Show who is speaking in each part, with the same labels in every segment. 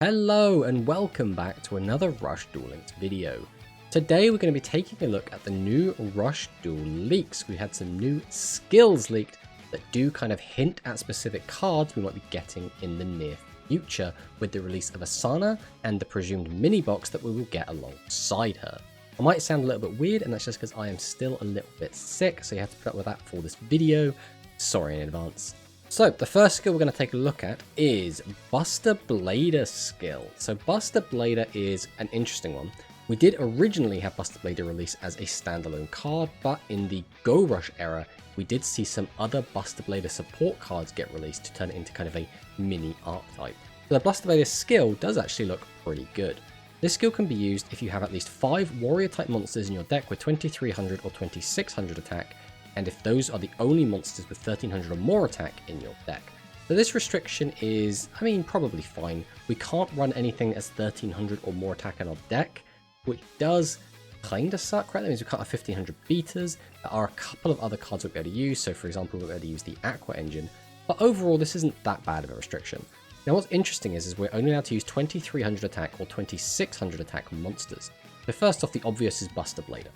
Speaker 1: Hello and welcome back to another Rush Duel Links video. Today we're going to be taking a look at the new Rush Duel leaks. We had some new skills leaked that do kind of hint at specific cards we might be getting in the near future with the release of Asana and the presumed mini box that we will get alongside her. I might sound a little bit weird, and that's just because I am still a little bit sick, so you have to put up with that for this video. Sorry in advance. So the first skill we're going to take a look at is BUSTER BLADER skill. So BUSTER BLADER is an interesting one. We did originally have BUSTER BLADER release as a standalone card, but in the Go Rush era, we did see some other BUSTER BLADER support cards get released to turn it into kind of a mini archetype. So the BUSTER BLADER skill does actually look pretty good. This skill can be used if you have at least 5 warrior type monsters in your deck with 2300 or 2600 attack, and if those are the only monsters with 1300 or more attack in your deck. So this restriction is, probably fine. We can't run anything that's 1300 or more attack in our deck, which does kind of suck, right? That means we can't have 1500 beaters. There are a couple of other cards we'll be able to use, so for example, we'll be able to use the Aqua engine, but overall this isn't that bad of a restriction. Now what's interesting is we're only allowed to use 2300 attack or 2600 attack monsters. So first off, the obvious is BUSTER BLADER.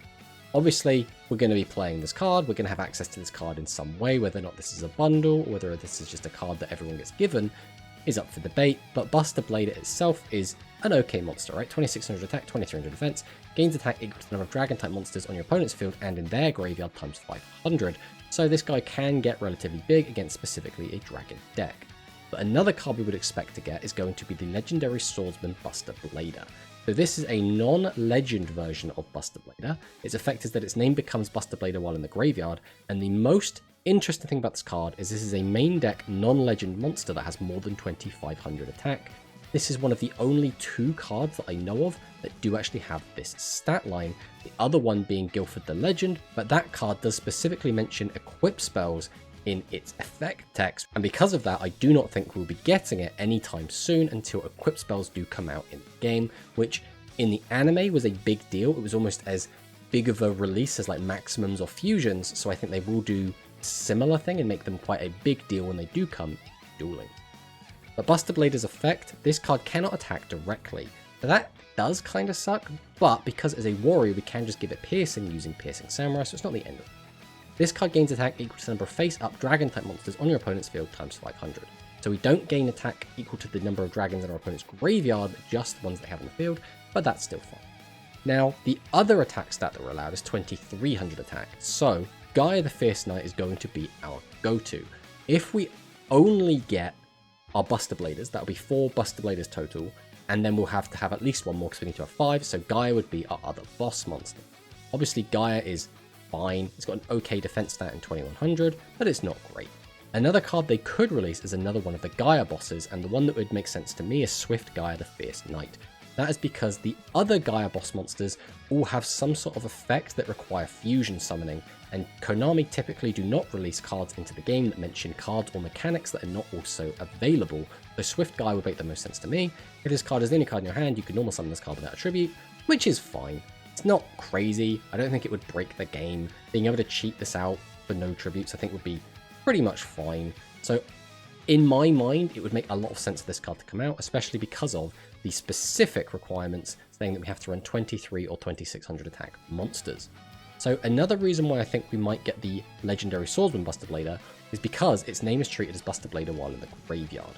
Speaker 1: Obviously, we're going to be playing this card, we're going to have access to this card in some way, whether or not this is a bundle, or whether this is just a card that everyone gets given, is up for debate, but BUSTER BLADER itself is an okay monster, right? 2600 attack, 2300 defense, gains attack equal to the number of dragon-type monsters on your opponent's field and in their graveyard times 500, so this guy can get relatively big against specifically a dragon deck. But another card we would expect to get is going to be the legendary swordsman BUSTER BLADER. So this is a non-legend version of BUSTER BLADER. Its effect is that its name becomes BUSTER BLADER while in the graveyard, and the most interesting thing about this card is this is a main deck non-legend monster that has more than 2500 attack. This is one of the only 2 cards that I know of that do actually have this stat line, the other one being Guilford the Legend, but that card does specifically mention equip spells in its effect text, and because of that I do not think we'll be getting it anytime soon until equip spells do come out in the game, which in the anime was a big deal. It was almost as big of a release as like maximums or fusions, so I think they will do a similar thing and make them quite a big deal when they do come in dueling. But BUSTER BLADER's effect, this card cannot attack directly, so that does kind of suck, but because as a warrior we can just give it piercing using Piercing Samurai, so it's not the end of it. This card gains attack equal to the number of face-up dragon-type monsters on your opponent's field times 500. So we don't gain attack equal to the number of dragons in our opponent's graveyard, just the ones they have on the field, but that's still fine. Now, the other attack stat that we're allowed is 2300 attack, so Gaia the Fierce Knight is going to be our go-to. If we only get our BUSTER BLADERs, that'll be 4 BUSTER BLADERs total, and then we'll have to have at least one more because we need to have 5, so Gaia would be our other boss monster. Obviously, Gaia is fine. It's got an okay defense stat in 2100, but it's not great. Another card they could release is another one of the Gaia bosses, and the one that would make sense to me is Swift Gaia the Fierce Knight. That is because the other Gaia boss monsters all have some sort of effect that require fusion summoning, and Konami typically do not release cards into the game that mention cards or mechanics that are not also available, so Swift Gaia would make the most sense to me. If this card is the only card in your hand, you can normal summon this card without a tribute, which is fine. It's not crazy. I don't think it would break the game. Being able to cheat this out for no tributes I think would be pretty much fine. So in my mind, it would make a lot of sense for this card to come out, especially because of the specific requirements saying that we have to run 23 or 2600 attack monsters. So another reason why I think we might get the legendary swordsman BUSTER BLADER is because its name is treated as BUSTER BLADER while in the graveyard.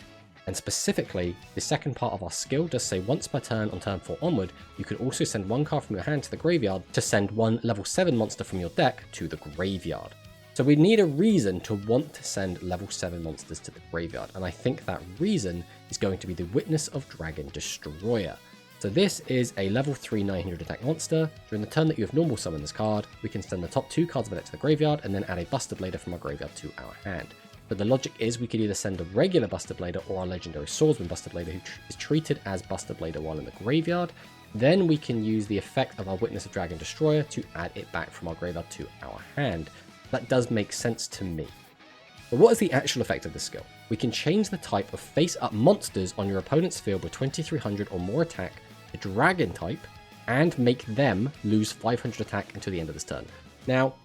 Speaker 1: And specifically, the second part of our skill does say once per turn on turn 4 onward, you can also send 1 card from your hand to the graveyard to send 1 level 7 monster from your deck to the graveyard. So we need a reason to want to send level 7 monsters to the graveyard, and I think that reason is going to be the Witness of Dragon Destroyer. So this is a level 3 900 attack monster. During the turn that you have normal summon this card, we can send the top 2 cards of the deck to the graveyard and then add a BUSTER BLADER from our graveyard to our hand. But the logic is we could either send a regular BUSTER BLADER or our legendary swordsman BUSTER BLADER who is treated as BUSTER BLADER while in the graveyard. Then we can use the effect of our Witness of Dragon Destroyer to add it back from our graveyard to our hand. That does make sense to me. But what is the actual effect of this skill? We can change the type of face-up monsters on your opponent's field with 2300 or more attack to dragon type and make them lose 500 attack until the end of this turn. Now,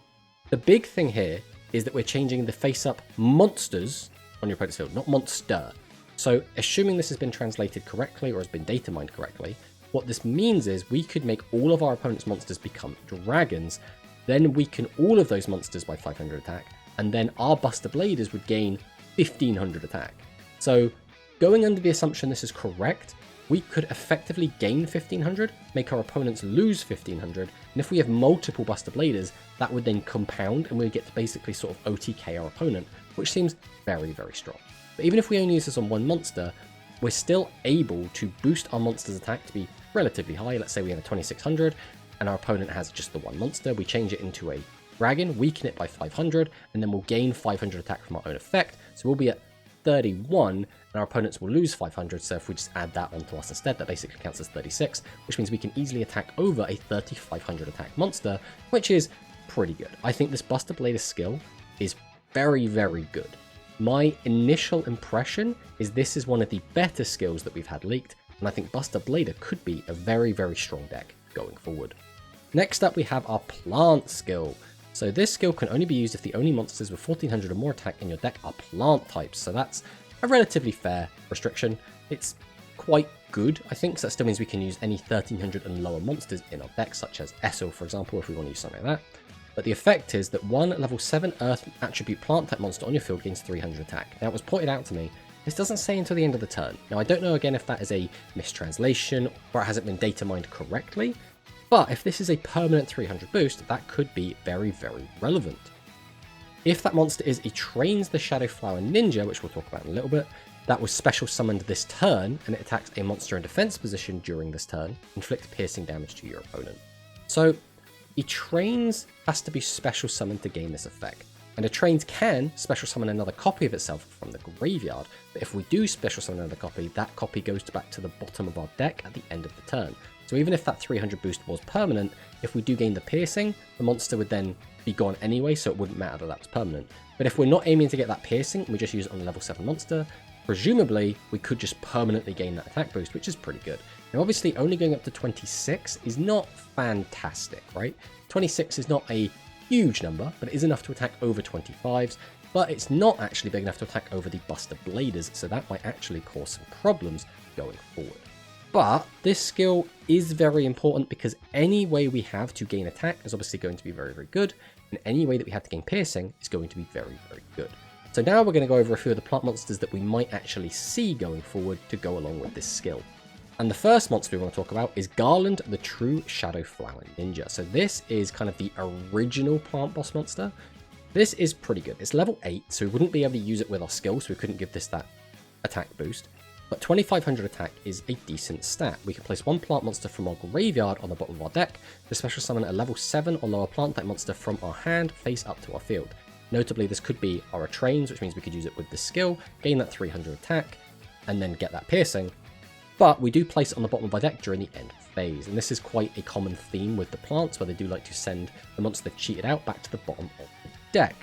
Speaker 1: the big thing here is that we're changing the face-up monsters on your opponent's field, not monster. So assuming this has been translated correctly or has been data mined correctly, what this means is we could make all of our opponent's monsters become dragons, then weaken all of those monsters by 500 attack, and then our Buster Bladers would gain 1500 attack. So going under the assumption this is correct, we could effectively gain 1500, make our opponents lose 1500, and if we have multiple Buster Bladers, that would then compound and we would get to basically sort of OTK our opponent, which seems very, very strong. But even if we only use this on one monster, we're still able to boost our monster's attack to be relatively high. Let's say we have a 2600 and our opponent has just the one monster. We change it into a dragon, weaken it by 500, and then we'll gain 500 attack from our own effect. So we'll be at 31 and our opponents will lose 500. So if we just add that onto us instead, that basically counts as 36, which means we can easily attack over a 3500 attack monster, which is pretty good. I think this Buster Blader skill is very, very good. My initial impression is this is one of the better skills that we've had leaked, and I think Buster Blader could be a very, very strong deck going forward. Next up, we have our plant skill. So this skill can only be used if the only monsters with 1400 or more attack in your deck are plant types. So that's a relatively fair restriction. It's quite good, I think, so that still means we can use any 1300 and lower monsters in our deck, such as Esso, for example, if we want to use something like that. But the effect is that one level 7 Earth attribute plant type monster on your field gains 300 attack. Now, it was pointed out to me, this doesn't say until the end of the turn. Now, I don't know again if that is a mistranslation or it hasn't been data mined correctly, but if this is a permanent 300 boost, that could be very, very relevant. If that monster is a Trains the Shadow Flower Ninja, which we'll talk about in a little bit, that was special summoned this turn and it attacks a monster in defense position during this turn, inflict piercing damage to your opponent. So, a Trains has to be special summoned to gain this effect, and a Trains can special summon another copy of itself from the graveyard, but if we do special summon another copy, that copy goes back to the bottom of our deck at the end of the turn. So even if that 300 boost was permanent, if we do gain the piercing, the monster would then be gone anyway, so it wouldn't matter that that was permanent. But if we're not aiming to get that piercing, we just use it on a level 7 monster, presumably we could just permanently gain that attack boost, which is pretty good. Now obviously only going up to 26 is not fantastic, right? 26 is not a huge number, but it is enough to attack over 25s, but it's not actually big enough to attack over the Buster Bladers, so that might actually cause some problems going forward. But this skill is very important because any way we have to gain attack is obviously going to be very, very good, and any way that we have to gain piercing is going to be very, very good. So now we're going to go over a few of the plant monsters that we might actually see going forward to go along with this skill. And the first monster we want to talk about is Garland, the True Shadow Flower Ninja. So this is kind of the original plant boss monster. This is pretty good. It's level 8, so we wouldn't be able to use it with our skill, so we couldn't give this that attack boost. But 2500 attack is a decent stat. We can place one plant monster from our graveyard on the bottom of our deck to special summon a level 7 or lower plant type monster from our hand face up to our field. Notably, this could be our Trains, which means we could use it with this skill, gain that 300 attack, and then get that piercing. But we do place it on the bottom of our deck during the end phase, and this is quite a common theme with the plants, where they do like to send the monster they've cheated out back to the bottom of the deck.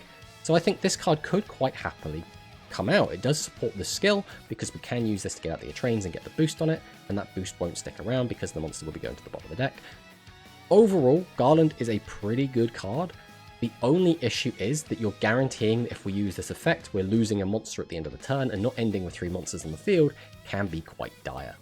Speaker 1: So I think this card could quite happily come out. It does support the skill, because we can use this to get out the Trains and get the boost on it, and that boost won't stick around because the monster will be going to the bottom of the deck. Overall, Garland is a pretty good card. The only issue is that you're guaranteeing that if we use this effect, we're losing a monster at the end of the turn, and not ending with 3 monsters on the field can be quite dire.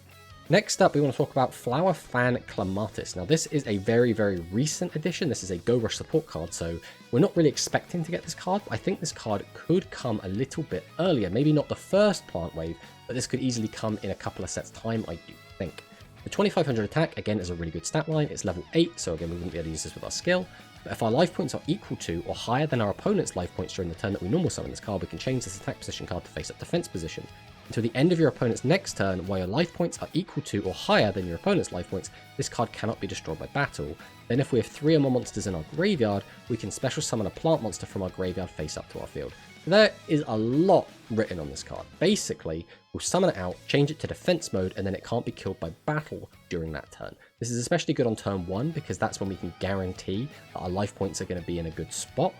Speaker 1: Next up, we want to talk about Flower Fan Clematis. Now, this is a very, very recent addition. This is a Go Rush support card, so we're not really expecting to get this card. I think this card could come a little bit earlier. Maybe not the first plant wave, but this could easily come in a couple of sets' time, I do think. The 2500 attack, again, is a really good stat line. It's level 8, so again, we wouldn't be able to use this with our skill. But if our life points are equal to or higher than our opponent's life points during the turn that we normal summon this card, we can change this attack position card to face up defense position. Until the end of your opponent's next turn, while your life points are equal to or higher than your opponent's life points, this card cannot be destroyed by battle. Then if we have 3 or more monsters in our graveyard, we can special summon a plant monster from our graveyard face up to our field. There is a lot written on this card. Basically, we'll summon it out, change it to defense mode, and then it can't be killed by battle during that turn. This is especially good on turn 1 because that's when we can guarantee that our life points are going to be in a good spot.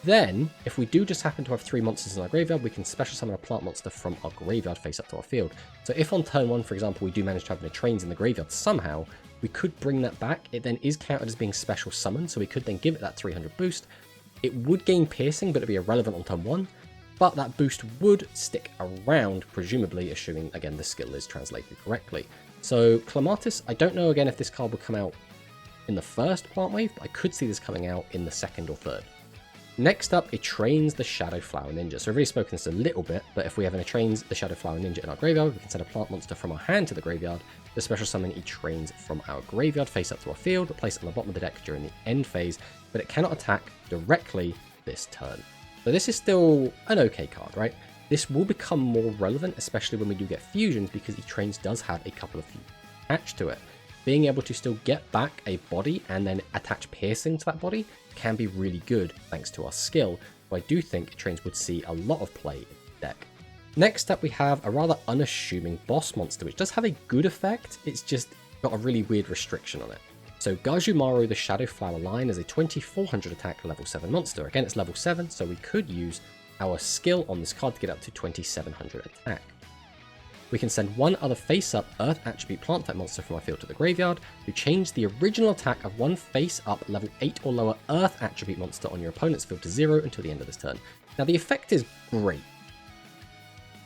Speaker 1: Then, if we do just happen to have 3 monsters in our graveyard, we can special summon a plant monster from our graveyard face up to our field. So if on turn 1, for example, we do manage to have the Trains in the graveyard somehow, we could bring that back. It then is counted as being special summoned, so we could then give it that 300 boost. It would gain piercing, but it'd be irrelevant on turn 1. but that boost would stick around, presumably, assuming, again, the skill is translated correctly. So Clematis, I don't know, again, if this card will come out in the first plant wave, but I could see this coming out in the second or third. Next up, it trains the Shadow Flower Ninja. So I've already spoken this a little bit, but if we have any trains the Shadow Flower Ninja in our graveyard, we can send a plant monster from our hand to the graveyard. The special summon it trains from our graveyard face up to our field, place it on the bottom of the deck during the end phase, but it cannot attack directly this turn. So this is still an okay card, right? This will become more relevant, especially when we do get fusions, because trains does have a couple of fusions attached to it. Being able to still get back a body and then attach piercing to that body can be really good thanks to our skill, so I do think trains would see a lot of play in the deck. Next up we have a rather unassuming boss monster, which does have a good effect, it's just got a really weird restriction on it. So Gajumaru the Shadow Flower line is a 2400 attack level 7 monster. Again, it's level 7, so we could use our skill on this card to get up to 2700 attack. We can send one other face-up Earth Attribute Plant type monster from our field to the graveyard to change the original attack of one face-up level 8 or lower Earth Attribute monster on your opponent's field to 0 until the end of this turn. Now the effect is great,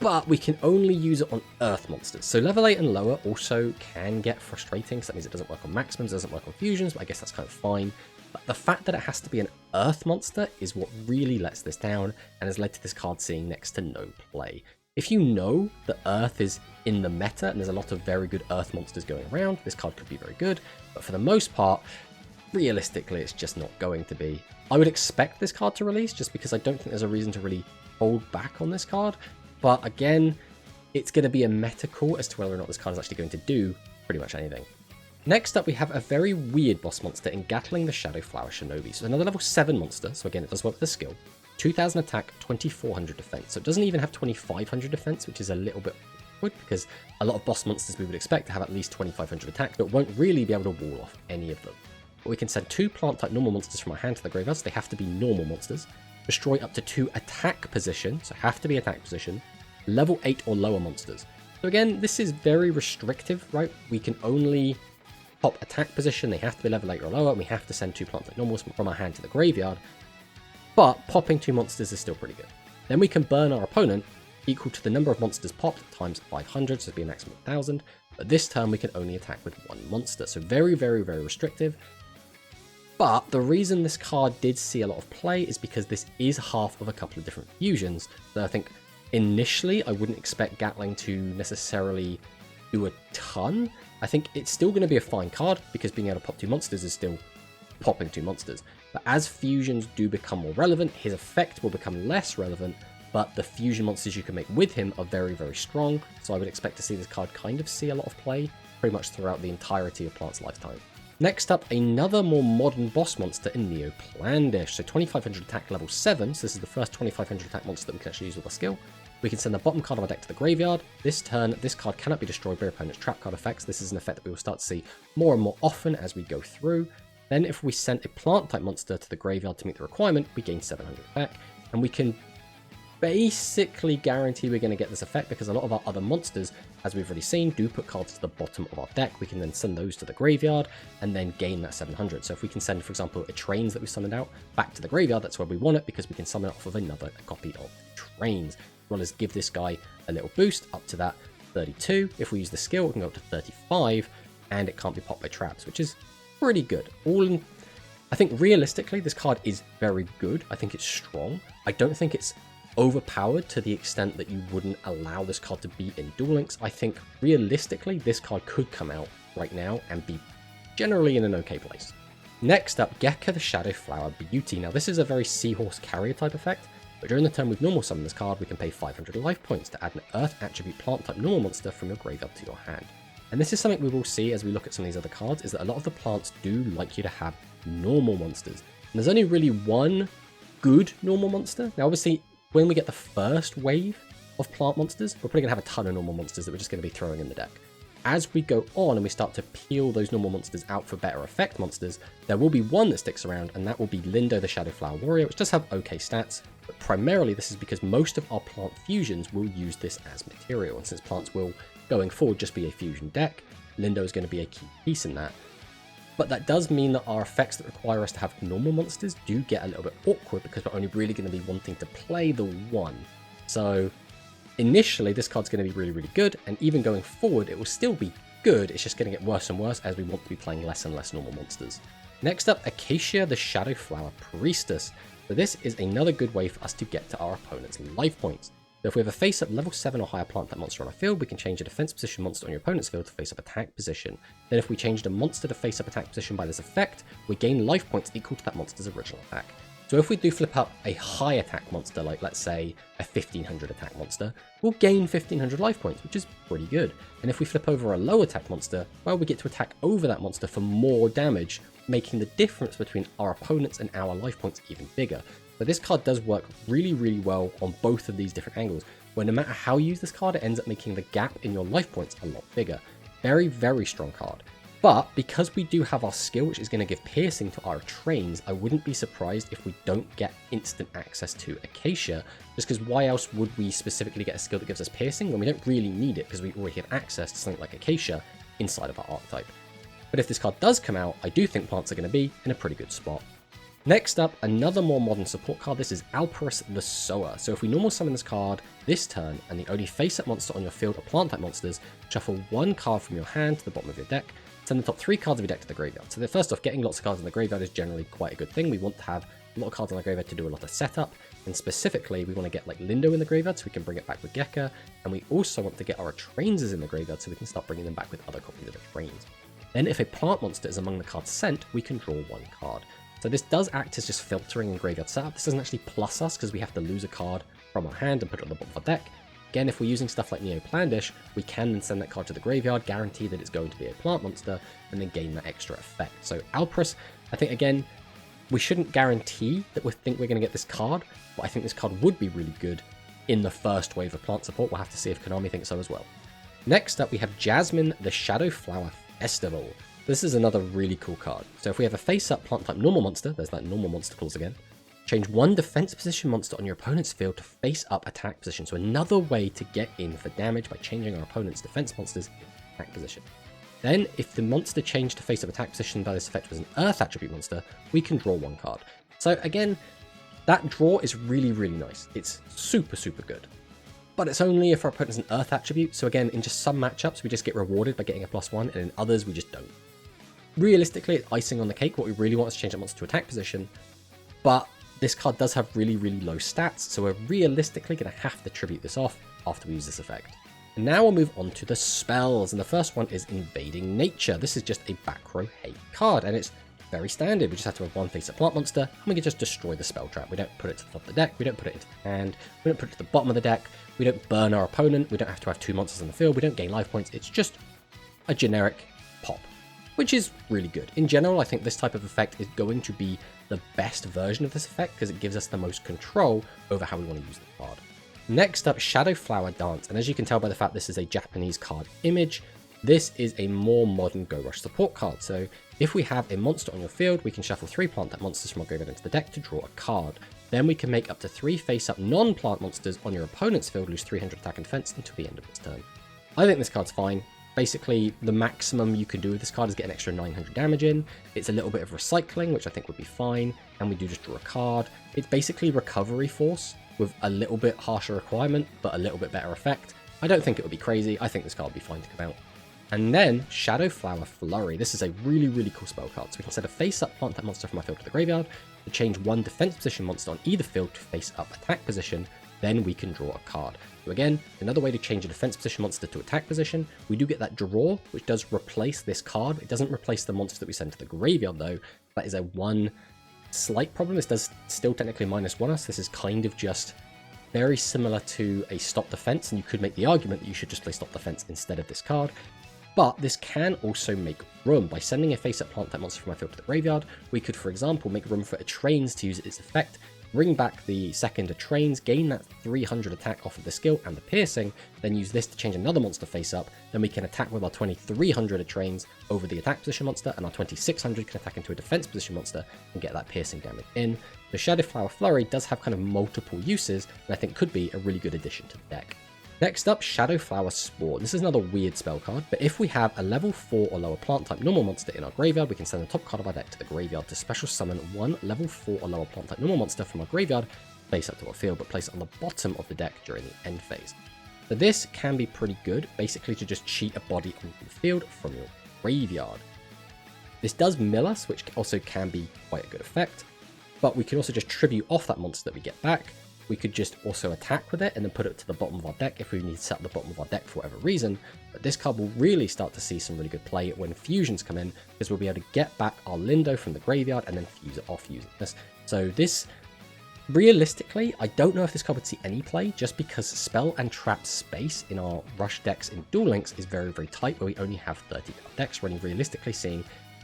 Speaker 1: but we can only use it on Earth monsters. So level 8 and lower also can get frustrating, so that means it doesn't work on maximums, doesn't work on fusions, but I guess that's kind of fine. But the fact that it has to be an Earth monster is what really lets this down and has led to this card seeing next to no play. If you know that Earth is in the meta and there's a lot of very good Earth monsters going around, this card could be very good, but for the most part, realistically, it's just not going to be. I would expect this card to release just because I don't think there's a reason to really hold back on this card, but again, it's going to be a meta call as to whether or not this card is actually going to do pretty much anything. Next up, we have a very weird boss monster in Gatling the Shadow Flower Shinobi. So another level 7 monster, so again, it does work with the skill. 2000 attack, 2400 defense. So it doesn't even have 2500 defense, which is a little bit awkward because a lot of boss monsters we would expect to have at least 2500 attack, but won't really be able to wall off any of them. But we can send 2 plant type normal monsters from our hand to the graveyard, so they have to be normal monsters. Destroy up to 2 attack position, so have to be attack position, level 8 or lower monsters. So again, this is very restrictive, right? We can only pop attack position, they have to be level 8 or lower, and we have to send 2 plant type normals from our hand to the graveyard. But popping 2 monsters is still pretty good. Then we can burn our opponent equal to the number of monsters popped times 500, so it'd be a maximum of 1000. But this turn we can only attack with 1 monster, so very, very, very restrictive. But the reason this card did see a lot of play is because this is half of a couple of different fusions. So I think initially I wouldn't expect Gatling to necessarily do a ton. I think it's still going to be a fine card because being able to pop 2 monsters is still popping 2 monsters. But as fusions do become more relevant, his effect will become less relevant, but the fusion monsters you can make with him are very, very strong, so I would expect to see this card kind of see a lot of play pretty much throughout the entirety of Plant's lifetime. Next up, another more modern boss monster in Neoplandish. So 2500 attack level 7, so this is the first 2500 attack monster that we can actually use with our skill. We can send the bottom card of our deck to the graveyard. This turn, this card cannot be destroyed by your opponent's trap card effects. This is an effect that we will start to see more and more often as we go through. Then if we send a plant type monster to the graveyard to meet the requirement, we gain 700 back, and we can basically guarantee we're going to get this effect because a lot of our other monsters, as we've already seen, do put cards to the bottom of our deck. We can then send those to the graveyard and then gain that 700. So if we can send, for example, a Trains that we summoned out back to the graveyard, that's where we want it because we can summon it off of another copy of Trains, as well as give this guy a little boost up to that 32. If we use the skill, we can go up to 35, and it can't be popped by traps, which is pretty good. I think realistically, this card is very good. I think it's strong. I don't think it's overpowered to the extent that you wouldn't allow this card to be in Duel Links. I think realistically, this card could come out right now and be generally in an okay place. Next up, Gekka the Shadow Flower Beauty. Now this is a very Seahorse Carrier type effect, but during the turn we've normal summoned this card, we can pay 500 life points to add an Earth Attribute Plant type normal monster from your graveyard to your hand. And this is something we will see as we look at some of these other cards, is that a lot of the plants do like you to have normal monsters. And there's only really one good normal monster. Now obviously, when we get the first wave of plant monsters, we're probably going to have a ton of normal monsters that we're just going to be throwing in the deck. As we go on and we start to peel those normal monsters out for better effect monsters, there will be one that sticks around, and that will be Lindo the Shadow Flower Warrior, which does have okay stats, but primarily this is because most of our plant fusions will use this as material, and since plants will, going forward, just be a fusion deck, Lindo is going to be a key piece in that. But that does mean that our effects that require us to have normal monsters do get a little bit awkward because we're only really going to be wanting to play the one. So initially this card's going to be really, really good, and even going forward it will still be good, it's just going to get worse and worse as we want to be playing less and less normal monsters. Next up, Acacia the Shadow Flower Priestess. So this is another good way for us to get to our opponent's life points. So if we have a face-up level 7 or higher plant type monster on our field, we can change a defense position monster on your opponent's field to face-up attack position. Then if we changed a monster to face-up attack position by this effect, we gain life points equal to that monster's original attack. So if we do flip up a high attack monster, like let's say a 1500 attack monster, we'll gain 1500 life points, which is pretty good. And if we flip over a low attack monster, well, we get to attack over that monster for more damage, making the difference between our opponents and our life points even bigger. But this card does work really, really well on both of these different angles, where no matter how you use this card, it ends up making the gap in your life points a lot bigger. Very, very strong card. But because we do have our skill, which is going to give piercing to our trains, I wouldn't be surprised if we don't get instant access to Acacia, just because why else would we specifically get a skill that gives us piercing when we don't really need it, because we already have access to something like Acacia inside of our archetype. But if this card does come out, I do think plants are going to be in a pretty good spot. Next up, another more modern support card. This is Alperis the Sower. So if we normal summon this card this turn, and the only face-up monster on your field are plant-type monsters, shuffle one card from your hand to the bottom of your deck, send the top 3 cards of your deck to the graveyard. So first off, getting lots of cards in the graveyard is generally quite a good thing. We want to have a lot of cards in the graveyard to do a lot of setup, and specifically we want to get like Lindo in the graveyard so we can bring it back with Gekka, and we also want to get our Trains in the graveyard so we can start bringing them back with other copies of the Trains. Then if a plant monster is among the cards sent, we can draw one card. So this does act as just filtering in graveyard setup. This doesn't actually plus us because we have to lose a card from our hand and put it on the bottom of our deck. Again, if we're using stuff like Neo-Plandish, we can then send that card to the graveyard, guarantee that it's going to be a plant monster, and then gain that extra effect. So Alperis, I think again, we shouldn't guarantee that we think we're going to get this card, but I think this card would be really good in the first wave of plant support. We'll have to see if Konami thinks so as well. Next up, we have Jasmine the Shadow Flower Festival. This is another really cool card. So if we have a face-up plant-type normal monster, there's that normal monster clause again, change one defense position monster on your opponent's field to face-up attack position. So another way to get in for damage by changing our opponent's defense monsters in attack position. Then, if the monster changed to face-up attack position by this effect was an Earth attribute monster, we can draw one card. So again, that draw is really, really nice. It's super, super good. But it's only if our opponent's an Earth attribute, so again, in just some matchups, we just get rewarded by getting a +1, and in others, we just don't. Realistically, it's icing on the cake. What we really want is to change that monster to attack position, but this card does have really, really low stats, so we're realistically going to have to tribute this off after we use this effect. And now we'll move on to the spells, and the first one is Invading Nature. This is just a back row hate card, and it's very standard. We just have to have one face-up plant monster, and we can just destroy the spell trap. We don't put it to the top of the deck, we don't put it into the hand, we don't put it to the bottom of the deck, we don't burn our opponent, we don't have to have 2 monsters in the field, we don't gain life points, it's just a generic pop, which is really good. In general, I think this type of effect is going to be the best version of this effect because it gives us the most control over how we want to use the card. Next up, Shadow Flower Dance, and as you can tell by the fact this is a Japanese card image, this is a more modern Go Rush support card. So if we have a monster on your field, we can shuffle 3 plant-type monsters from our graveyard into the deck to draw a card. Then we can make up to 3 face-up non-plant monsters on your opponent's field lose 300 attack and defense until the end of its turn. I think this card's fine. Basically, the maximum you can do with this card is get an extra 900 damage in. It's a little bit of recycling, which I think would be fine, and we do just draw a card. It's basically Recovery Force with a little bit harsher requirement, but a little bit better effect. I don't think it would be crazy. I think this card would be fine to come out. And then Shadow Flower Flurry. This is a really, really cool spell card. So we can set a face-up plant-type monster from our field to the graveyard to change one defense position monster on either field to face-up attack position. Then we can draw a card. So again, another way to change a defense position monster to attack position. We do get that draw, which does replace this card. It doesn't replace the monster that we send to the graveyard though. That is a one slight problem. This does still technically -1 us. This is kind of just very similar to a stop defense, and you could make the argument that you should just play stop defense instead of this card. But this can also make room. By sending a face-up plant-type monster from our field to the graveyard, we could, for example, make room for a Trains to use its effect, bring back the second Trains, gain that 300 attack off of the skill and the piercing, then use this to change another monster face-up, then we can attack with our 2300 Trains over the attack position monster, and our 2600 can attack into a defense position monster and get that piercing damage in. The Shadow Flower Flurry does have kind of multiple uses, and I think could be a really good addition to the deck. Next up, Shadow Flower Spore. This is another weird spell card, but if we have a level 4 or lower plant type normal monster in our graveyard, we can send the top card of our deck to the graveyard to special summon one level 4 or lower plant type normal monster from our graveyard face up to our field, but place it on the bottom of the deck during the end phase. So this can be pretty good, basically to just cheat a body onto the field from your graveyard. This does mill us, which also can be quite a good effect, but we can also just tribute off that monster that we get back. We could just also attack with it and then put it to the bottom of our deck if we need to set up the bottom of our deck for whatever reason. But this card will really start to see some really good play when fusions come in, because we'll be able to get back our Lindo from the graveyard and then fuse it off using this. So this, realistically, I don't know if this card would see any play, just because spell and trap space in our rush decks in Duel Links is very, very tight, where we only have 30 card decks, running realistically seeing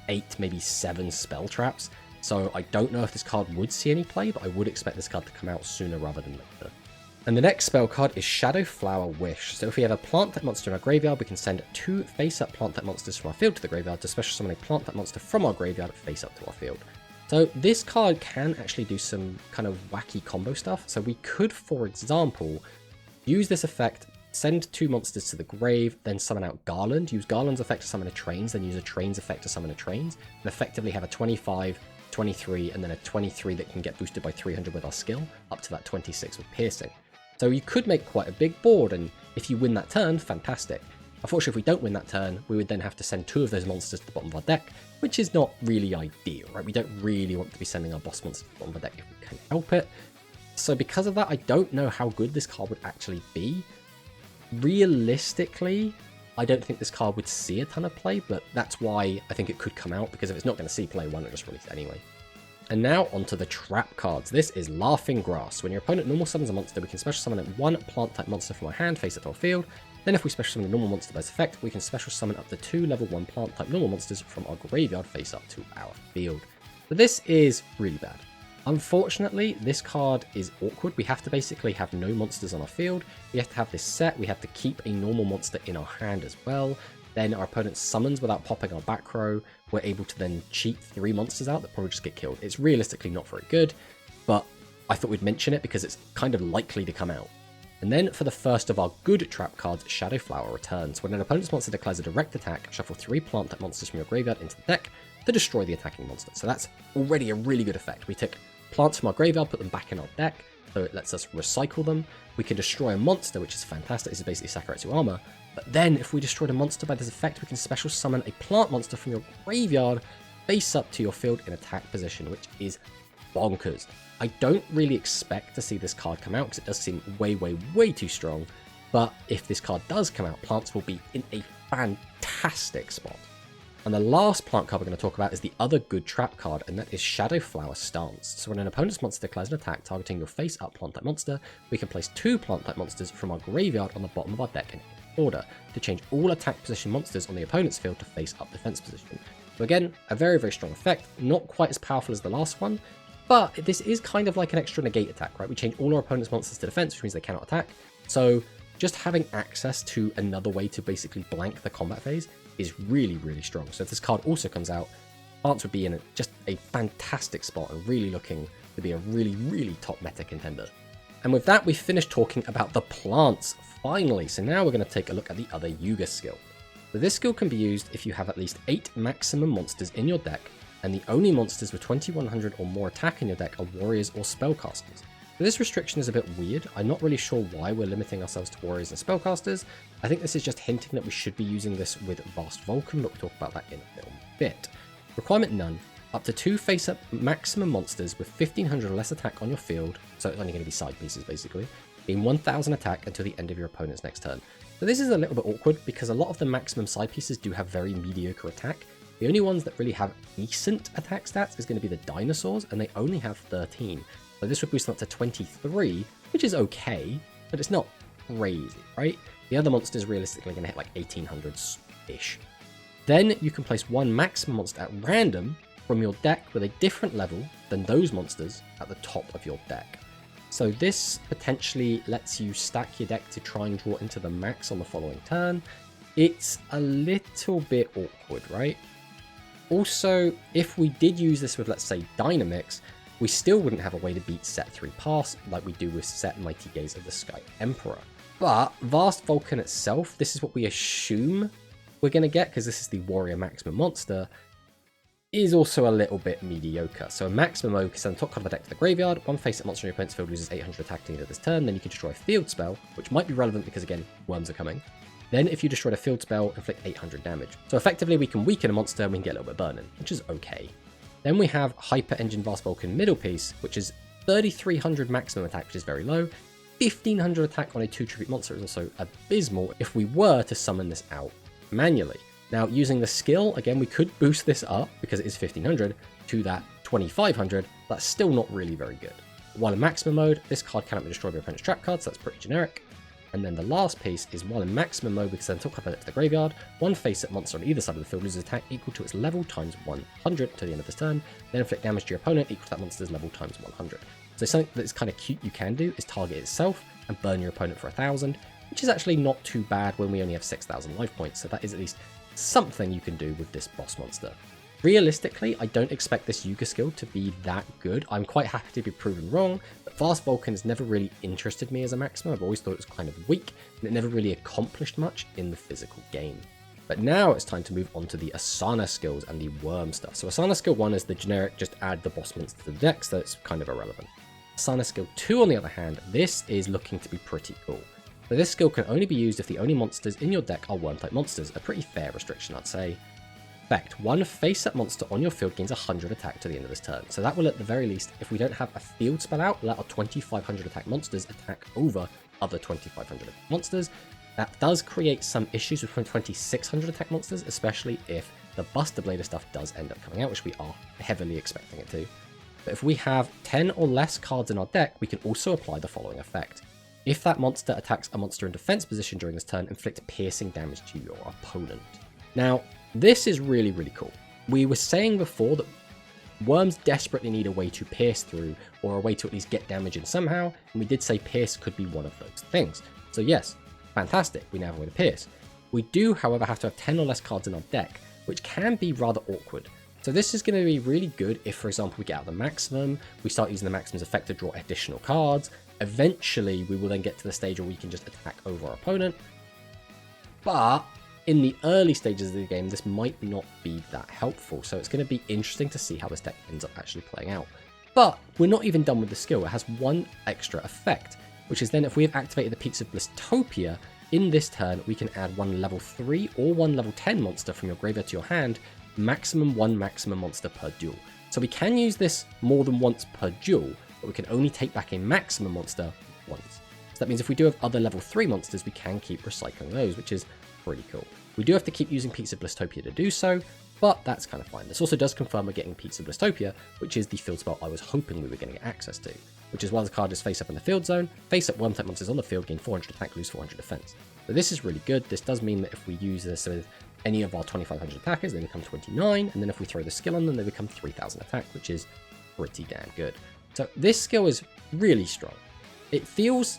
Speaker 1: 8, maybe 7 spell traps. So I don't know if this card would see any play, but I would expect this card to come out sooner rather than later. And the next spell card is Shadow Flower Wish. So if we have a plant type monster in our graveyard, we can send 2 face-up plant type monsters from our field to the graveyard to special summon a plant type monster from our graveyard face up to our field. So this card can actually do some kind of wacky combo stuff. So we could, for example, use this effect, send 2 monsters to the grave, then summon out Garland, use Garland's effect to summon a Trains, then use a Trains effect to summon a Trains, and effectively have a 25, 23, and then a 23 that can get boosted by 300 with our skill, up to that 26 with piercing. So you could make quite a big board, and if you win that turn, fantastic. Unfortunately, if we don't win that turn, we would then have to send 2 of those monsters to the bottom of our deck, which is not really ideal, right? We don't really want to be sending our boss monsters to the bottom of our deck if we can help it. So because of that, I don't know how good this card would actually be. Realistically, I don't think this card would see a ton of play, but that's why I think it could come out, because if it's not going to see play, why not just release it anyway? And now onto the trap cards. This is Laughing Grass. When your opponent normal summons a monster, we can special summon 1 plant type monster from our hand face up to our field. Then if we special summon a normal monster by this effect, we can special summon up to 2 level 1 plant type normal monsters from our graveyard face up to our field. So this is really bad. Unfortunately, this card is awkward. We have to basically have no monsters on our field. We have to have this set. We have to keep a normal monster in our hand as well. Then our opponent summons without popping our back row. We're able to then cheat 3 monsters out that probably just get killed. It's realistically not very good, but I thought we'd mention it because it's kind of likely to come out. And then for the first of our good trap cards, Shadow Flower returns. When an opponent's monster declares a direct attack, shuffle 3 plant type monsters from your graveyard into the deck to destroy the attacking monster. So that's already a really good effect. We take plants from our graveyard, put them back in our deck, so it lets us recycle them. We can destroy a monster, which is fantastic. This is basically Sakuretsu armor. But then if we destroyed a monster by this effect, we can special summon a plant monster from your graveyard face up to your field in attack position, which is bonkers. I don't really expect to see this card come out because it does seem way, way, way too strong. But if this card does come out, plants will be in a fantastic spot. And the last plant card we're going to talk about is the other good trap card, and that is Shadow Flower Stance. So when an opponent's monster declares an attack targeting your face-up plant-type monster, we can place 2 plant-type monsters from our graveyard on the bottom of our deck in order to change all attack position monsters on the opponent's field to face-up defense position. So again, a very, very strong effect, not quite as powerful as the last one, but this is kind of like an extra negate attack, right? We change all our opponent's monsters to defense, which means they cannot attack. So just having access to another way to basically blank the combat phase is really, really strong. So if this card also comes out, plants would be in just a fantastic spot and really looking to be a really, really top meta contender. And with that, we've finished talking about the plants, finally. So now we're going to take a look at the other Yuga skill. So this skill can be used if you have at least 8 maximum monsters in your deck, and the only monsters with 2100 or more attack in your deck are warriors or spellcasters. So this restriction is a bit weird. I'm not really sure why we're limiting ourselves to warriors and spellcasters. I think this is just hinting that we should be using this with Vast Vulcan, but we'll talk about that in a little bit. Requirement none. Up to 2 face-up maximum monsters with 1500 or less attack on your field, so it's only going to be side pieces basically, being 1000 attack until the end of your opponent's next turn. So this is a little bit awkward because a lot of the maximum side pieces do have very mediocre attack. The only ones that really have decent attack stats is going to be the dinosaurs, and they only have 13. So this would boost them up to 23, which is okay, but it's not crazy, right? The other monsters realistically are going to hit like 1800s-ish. Then you can place 1 maximum monster at random from your deck with a different level than those monsters at the top of your deck. So this potentially lets you stack your deck to try and draw into the max on the following turn. It's a little bit awkward, right? Also, if we did use this with, let's say, Dynamix, we still wouldn't have a way to beat Set 3 Pass like we do with Set Mighty Gaze of the Sky Emperor. But Vast Vulcan itself, this is what we assume we're going to get because this is the Warrior Maximum monster. is also a little bit mediocre. So maximum mode, send the top card of the deck to the graveyard. One face-up monster in your opponent's field loses 800 attack at the end of this turn. Then you can destroy a field spell, which might be relevant because, again, worms are coming. Then if you destroy a field spell, inflict 800 damage. So effectively, we can weaken a monster and we can get a little bit of burning, which is okay. Then we have Hyper Engine Vast Vulcan middle piece, which is 3300 maximum attack, which is very low. 1500 attack on a 2 tribute monster is also abysmal if we were to summon this out manually. Now, using the skill, again, we could boost this up, because it is 1500, to that 2500. That's still not really very good. While in maximum mode, this card cannot be destroyed by your opponent's trap card, so that's pretty generic. And then the last piece is, while in maximum mode, we can send top card to the graveyard. One face-up monster on either side of the field loses attack equal to its level times 100 to the end of this turn. Then inflict damage to your opponent equal to that monster's level times 100. So something that's kind of cute you can do is target itself and burn your opponent for 1000, which is actually not too bad when we only have 6000 life points. So that is at least something you can do with this boss monster. Realistically, I don't expect this Yuga skill to be that good. I'm quite happy to be proven wrong, but Vast Vulcan has never really interested me as a maximum. I've always thought it was kind of weak, and it never really accomplished much in the physical game. But now it's time to move on to the Asana skills and the worm stuff. So Asana skill 1 is the generic, just add the boss monster to the deck, so it's kind of irrelevant. Asana skill 2, on the other hand, this is looking to be pretty cool. So this skill can only be used if the only monsters in your deck are worm-type monsters, a pretty fair restriction, I'd say. Effect: one face-up monster on your field gains 100 attack to the end of this turn. So that will, at the very least, if we don't have a field spell out, let our 2500 attack monsters attack over other 2500 monsters. That does create some issues with 2600 attack monsters, especially if the BUSTER BLADER stuff does end up coming out, which we are heavily expecting it to. But if we have 10 or less cards in our deck, we can also apply the following effect. If that monster attacks a monster in defense position during this turn, inflict piercing damage to your opponent. Now, this is really, really cool. We were saying before that worms desperately need a way to pierce through, or a way to at least get damage in somehow, and we did say pierce could be one of those things. So yes, fantastic, we now have a way to pierce. We do, however, have to have 10 or less cards in our deck, which can be rather awkward. So this is going to be really good if, for example, we get out the maximum, we start using the maximum's effect to draw additional cards. Eventually, we will then get to the stage where we can just attack over our opponent. But in the early stages of the game, this might not be that helpful. So it's going to be interesting to see how this deck ends up actually playing out. But we're not even done with the skill. It has one extra effect, which is then if we have activated the Peaks of Blistopia, in this turn, we can add one level 3 or one level 10 monster from your graveyard to your hand, maximum one maximum monster per duel. So we can use this more than once per duel, but we can only take back a maximum monster once. So that means if we do have other level 3 monsters, we can keep recycling those, which is pretty cool. We do have to keep using Peaks of Blistopia to do so, but that's kind of fine. This also does confirm we're getting Peaks of Blistopia, which is the field spell I was hoping we were getting access to, which is while the card is face up in the field zone, face up worm-type monsters on the field gain 400 attack, lose 400 defense. So this is really good. This does mean that if we use this with any of our 2500 attackers, they become 29, and then if we throw the skill on them, they become 3000 attack, which is pretty damn good. So this skill is really strong. It feels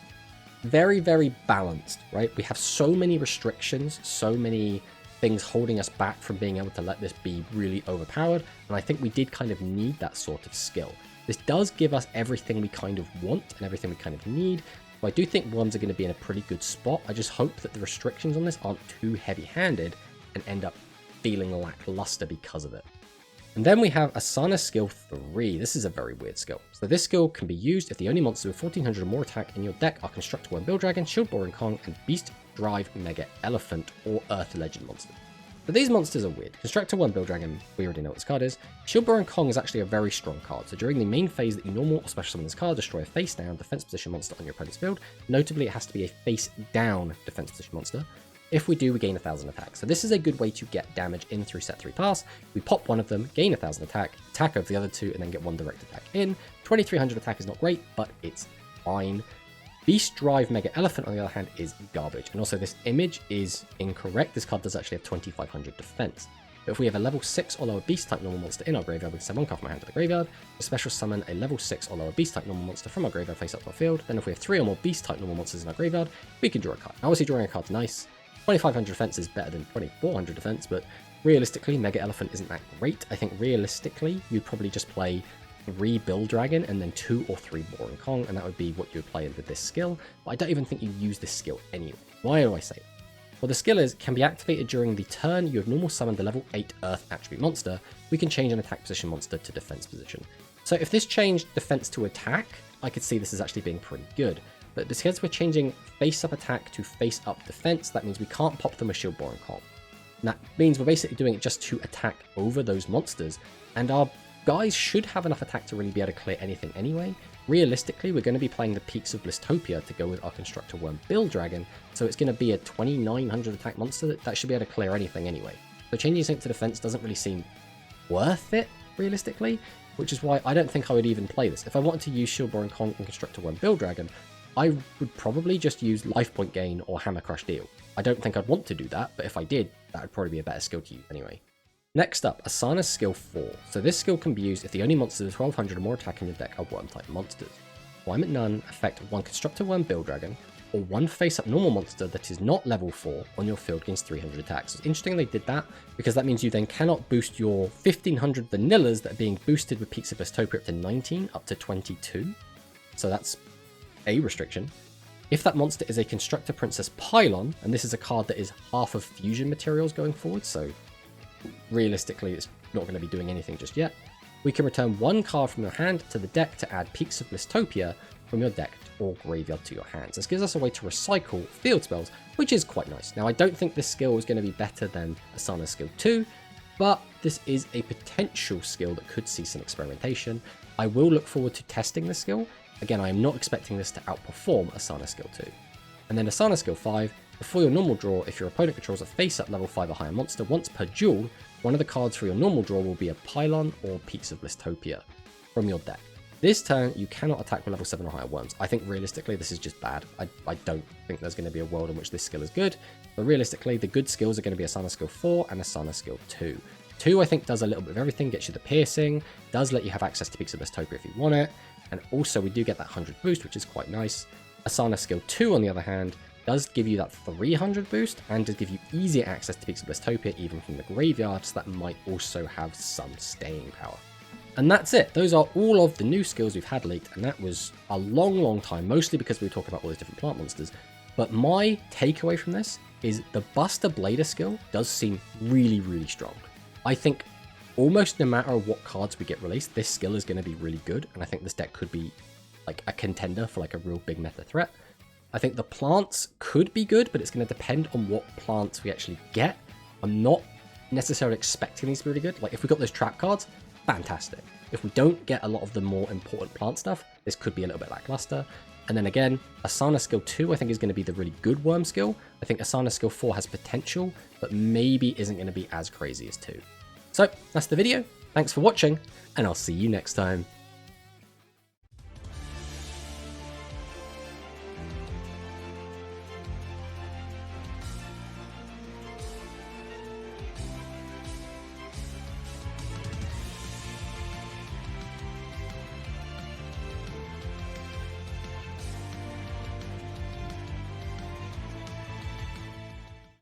Speaker 1: very, very balanced, right? We have so many restrictions, so many things holding us back from being able to let this be really overpowered, and I think we did kind of need that sort of skill. This does give us everything we kind of want and everything we kind of need. So I do think worms are going to be in a pretty good spot. I just hope that the restrictions on this aren't too heavy-handed and end up feeling lackluster because of it. And then we have Asana skill 3. This is a very weird skill. So this skill can be used if the only monsters with 1400 or more attack in your deck are Constructor Worm Bill Dragon, Shield Boring Kong, and Beast Drive Mega Elephant or Earth Legend monsters. But these monsters are weird. Constructor Worm Bill Dragon, we already know what this card is. Shield Boring Kong is actually a very strong card. So during the main phase that you normal or special summon this card, destroy a face down defense position monster on your opponent's field. Notably, it has to be a face down defense position monster. If we do, we gain 1000 attack. So this is a good way to get damage in through set 3 pass. We pop one of them, gain 1000 attack, attack over the other two, and then get one direct attack in. 2300 attack is not great, but it's fine. Beast Drive Mega Elephant, on the other hand, is garbage. And also, this image is incorrect. This card does actually have 2500 defense. But if we have a level 6 or lower Beast type normal monster in our graveyard, we can send one card from our hand to the graveyard. We special summon a level 6 or lower Beast type normal monster from our graveyard face up to our field. Then if we have 3 or more Beast type normal monsters in our graveyard, we can draw a card. Now, obviously, drawing a card's nice. 2500 defense is better than 2400 defense, but realistically, Mega Elephant isn't that great. I think realistically, you'd probably just play 3 Bill Dragon and then 2 or 3 Boring Kong, and that would be what you would play with this skill. But I don't even think you use this skill anyway. Why do I say it? Well, the skill can be activated during the turn you have normal summoned the level 8 Earth attribute monster. We can change an attack position monster to defense position. So if this changed defense to attack, I could see this as actually being pretty good. But because we're changing face up attack to face up defense, that means we can't pop them a shield boring Kong. And that means we're basically doing it just to attack over those monsters. And our guys should have enough attack to really be able to clear anything anyway. Realistically, we're going to be playing the Peaks of Blistopia to go with our Constructor Worm Build Dragon, so it's going to be a 2900 attack monster that should be able to clear anything anyway. So changing something to defense doesn't really seem worth it, realistically, which is why I don't think I would even play this. If I wanted to use Shield Boring Kong and Constructor Worm Build Dragon, I would probably just use Life Point Gain or Hammer Crush Deal. I don't think I'd want to do that, but if I did, that would probably be a better skill to use anyway. Next up, Asana's skill 4. So this skill can be used if the only monsters with 1200 or more attack in your deck are worm type monsters. Climate None affect one Constructor Worm Build Dragon, or one face-up normal monster that is not level 4 on your field gains 300 attacks. It's interesting they did that, because that means you then cannot boost your 1500 vanillas that are being boosted with Peaks of Blistopia up to 19, up to 22. So that's a restriction. If that monster is a Constructor Princess Pylon, and this is a card that is half of fusion materials going forward, so realistically it's not going to be doing anything just yet, we can return one card from your hand to the deck to add Peaks of Blistopia from your deck or graveyard to your hands. This gives us a way to recycle field spells, which is quite nice. Now, I don't think this skill is going to be better than Asana's skill 2, but this is a potential skill that could see some experimentation. I will look forward to testing this skill. Again, I am not expecting this to outperform Asana skill 2. And then Asana skill 5, before your normal draw, if your opponent controls a face-up level 5 or higher monster once per duel, one of the cards for your normal draw will be a Pylon or Peaks of Blistopia from your deck. This turn, you cannot attack with level 7 or higher worms. I think realistically this is just bad. I don't think there's going to be a world in which this skill is good, but realistically the good skills are going to be Asana skill 4 and Asana skill 2. 2 I think does a little bit of everything, gets you the piercing, does let you have access to Peaks of Blistopia if you want it, and also we do get that 100 boost, which is quite nice. Asana skill 2 on the other hand does give you that 300 boost and does give you easier access to Peaks of Blistopia even from the graveyard, so that might also have some staying power. And that's it. Those are all of the new skills we've had leaked, and that was a long time, mostly because we were talking about all these different plant monsters. But my takeaway from this is the BUSTER BLADER skill does seem really strong. I think almost no matter what cards we get released, this skill is going to be really good, and I think this deck could be like a contender for like a real big meta threat. I think the plants could be good, but it's going to depend on what plants we actually get. I'm not necessarily expecting these to be really good. Like if we got those trap cards, fantastic. If we don't get a lot of the more important plant stuff, this could be a little bit lackluster. And then again, Asana skill 2 I think is going to be the really good worm skill. I think Asana skill 4 has potential, but maybe isn't going to be as crazy as 2. So that's the video. Thanks for watching, and I'll see you next time.